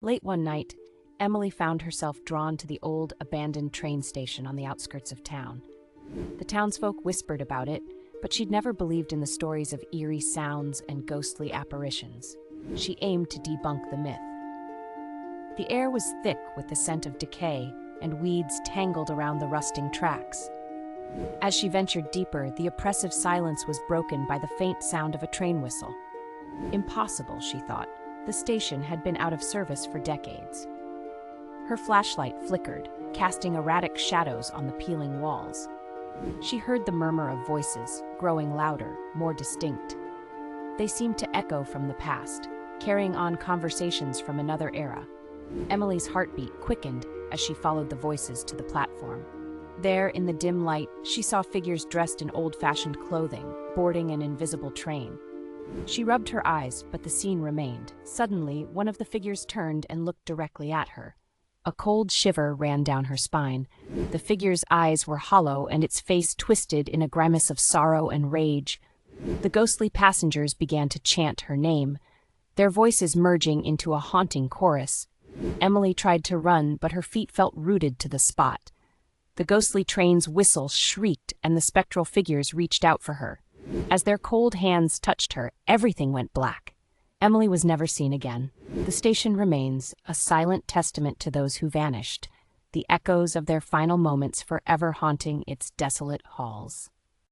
Late one night, Emily found herself drawn to the old, abandoned train station on the outskirts of town. The townsfolk whispered about it, but she'd never believed in the stories of eerie sounds and ghostly apparitions. She aimed to debunk the myth. The air was thick with the scent of decay, and weeds tangled around the rusting tracks. As she ventured deeper, the oppressive silence was broken by the faint sound of a train whistle. Impossible, she thought. The station had been out of service for decades. Her flashlight flickered, casting erratic shadows on the peeling walls. She heard the murmur of voices, growing louder, more distinct. They seemed to echo from the past, carrying on conversations from another era. Emily's heartbeat quickened as she followed the voices to the platform. There, in the dim light, she saw figures dressed in old-fashioned clothing, boarding an invisible train. She rubbed her eyes, but the scene remained. Suddenly, one of the figures turned and looked directly at her. A cold shiver ran down her spine. The figure's eyes were hollow and its face twisted in a grimace of sorrow and rage. The ghostly passengers began to chant her name, their voices merging into a haunting chorus. Emily tried to run, but her feet felt rooted to the spot. The ghostly train's whistle shrieked, and the spectral figures reached out for her. As their cold hands touched her, everything went black. Emily was never seen again. The station remains, a silent testament to those who vanished, the echoes of their final moments forever haunting its desolate halls.